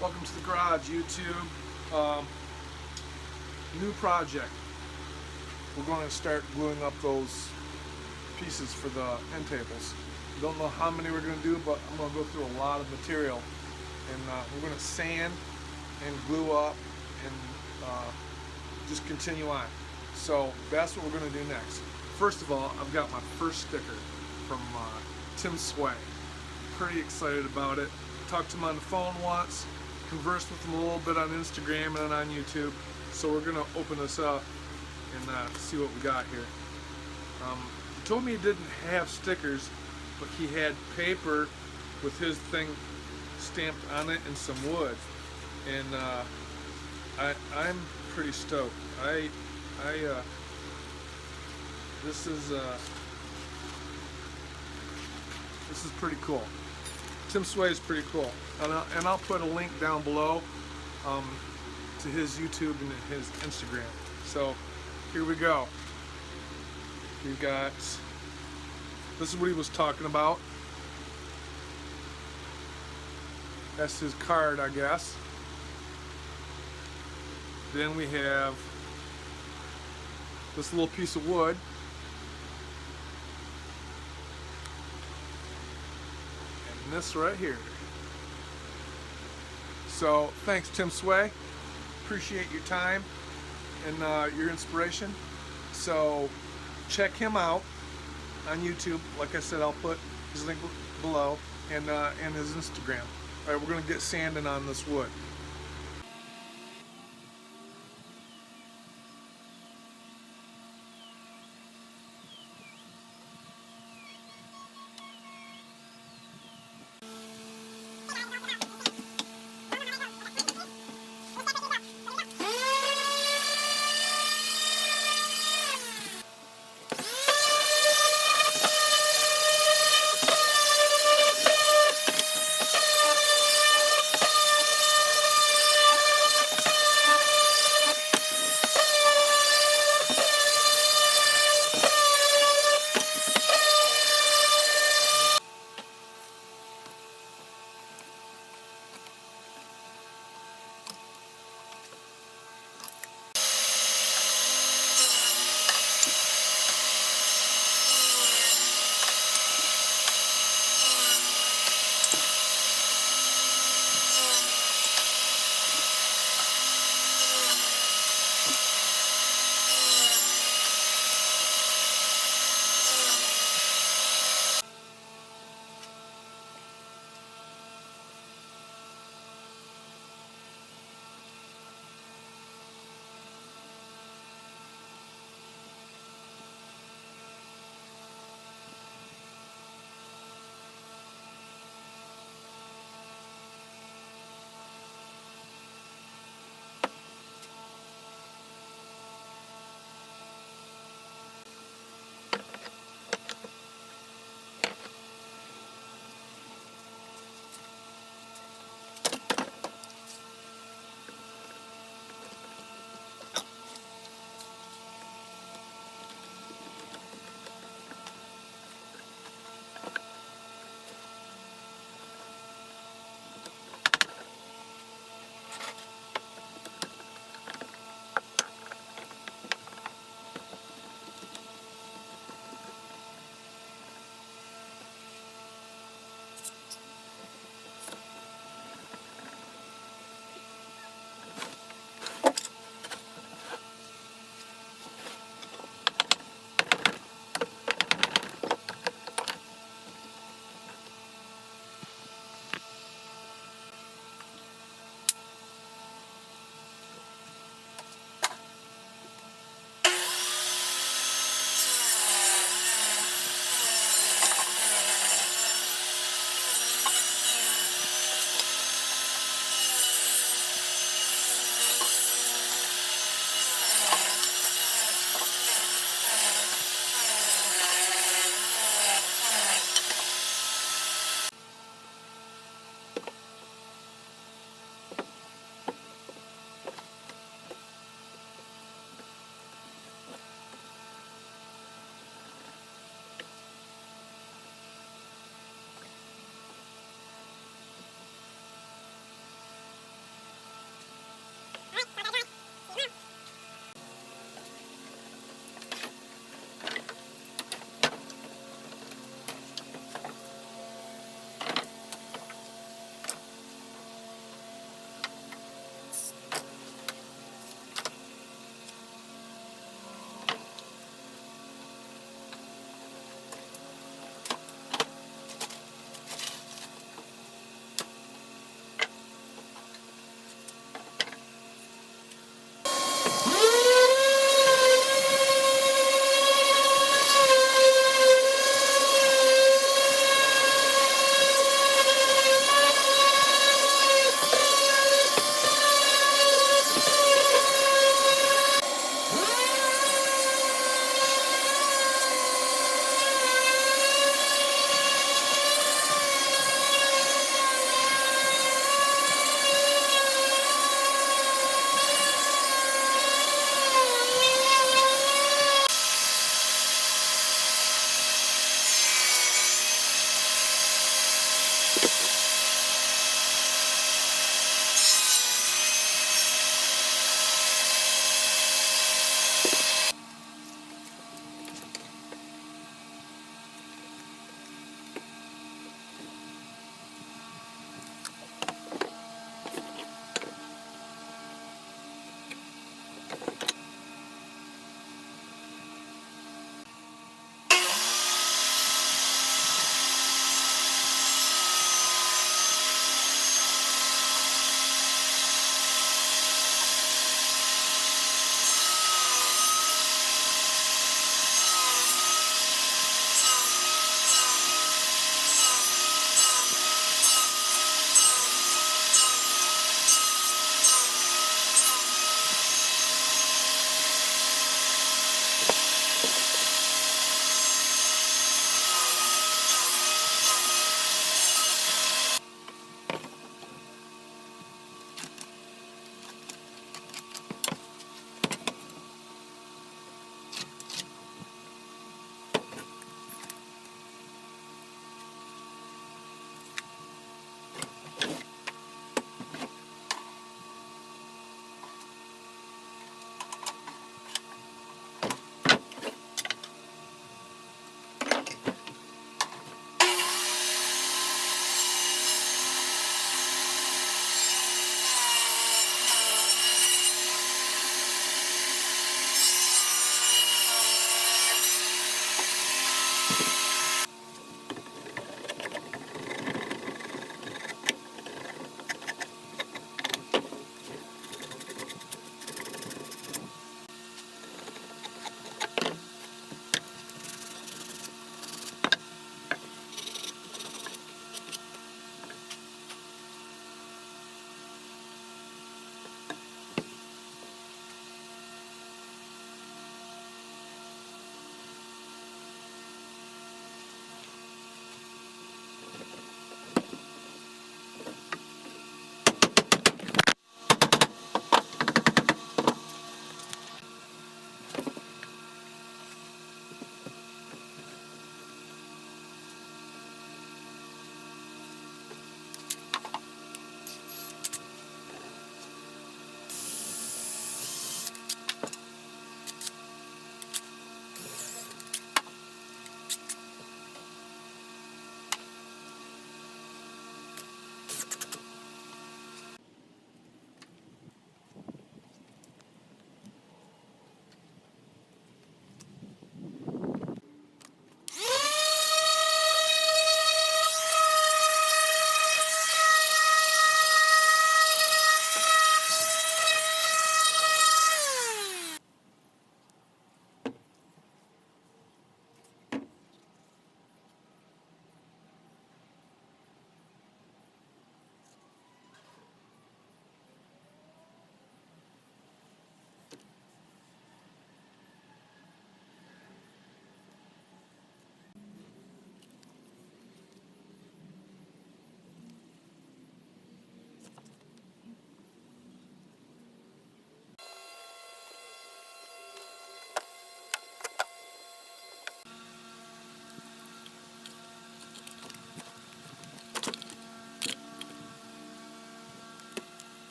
Welcome to the garage, YouTube. New project. We're going to start gluing up those pieces for the end tables. Don't know how many we're going to do, but I'm going to go through a lot of material, and we're going to sand and glue up and just continue on. So that's what we're going to do next. First of all, I've got my first sticker from Tim Sway. Pretty excited about it. Talked to him on the phone once, conversed with him a little bit on Instagram and on YouTube. So we're gonna open this up and see what we got here. He told me he didn't have stickers, but he had paper with his thing stamped on it and some wood. And I'm pretty stoked. This is pretty cool. Tim Sway is pretty cool, and I'll put a link down below to his YouTube and his Instagram. So here we go. We got, this is what he was talking about. That's his card, I guess. Then we have this little piece of wood. And this right here. So thanks, Tim Sway. Appreciate your time and your inspiration. So check him out on YouTube. Like I said, I'll put his link below and his Instagram. All right, we're gonna get sanding on this wood.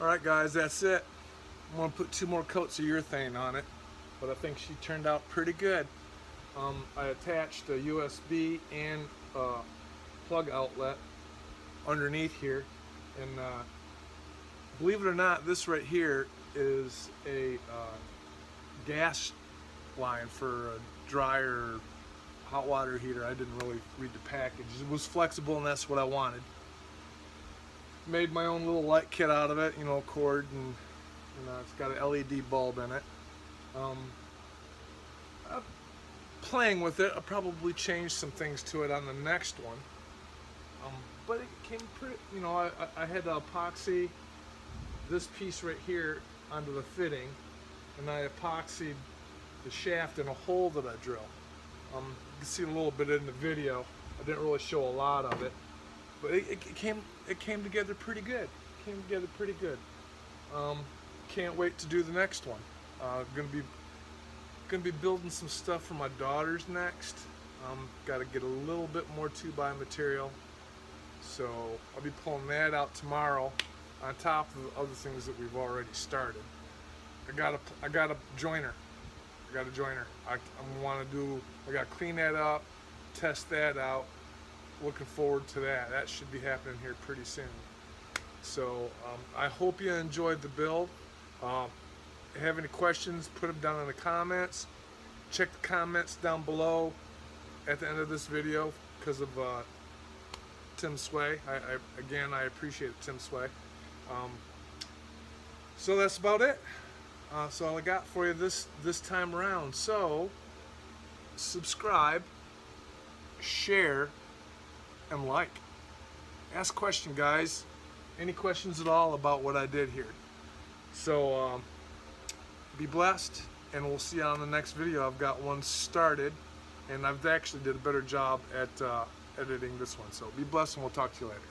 Alright guys, that's it. I'm going to put 2 more coats of urethane on it, but I think she turned out pretty good. I attached a USB and a plug outlet underneath here, and believe it or not, this right here is a gas line for a dryer hot water heater. I didn't really read the package. It was flexible and that's what I wanted. Made my own little light kit out of it, you know, cord, and it's got an LED bulb in it. Playing with it, I'll probably change some things to it on the next one. But it came pretty, you know, I had to epoxy this piece right here onto the fitting, and I epoxied the shaft in a hole that I drill. You can see a little bit in the video. I didn't really show a lot of it, but it came together pretty good. Can't wait to do the next one. Gonna be building some stuff for my daughters next. Got to get a little bit more 2x material, so I'll be pulling that out tomorrow on top of the other things that we've already started. I got a joiner. I gotta clean that up, test that out. Looking forward to that. That should be happening here pretty soon. So I hope you enjoyed the build. Have any questions, put them down in the comments. Check the comments down below at the end of this video because of Tim Sway. I appreciate it, Tim Sway. So that's about it. So all I got for you this time around. So subscribe, share, and like. Ask a question, guys. Any questions at all about what I did here? So be blessed, and we'll see you on the next video. I've got one started, and I've actually did a better job at editing this one. So be blessed, and we'll talk to you later.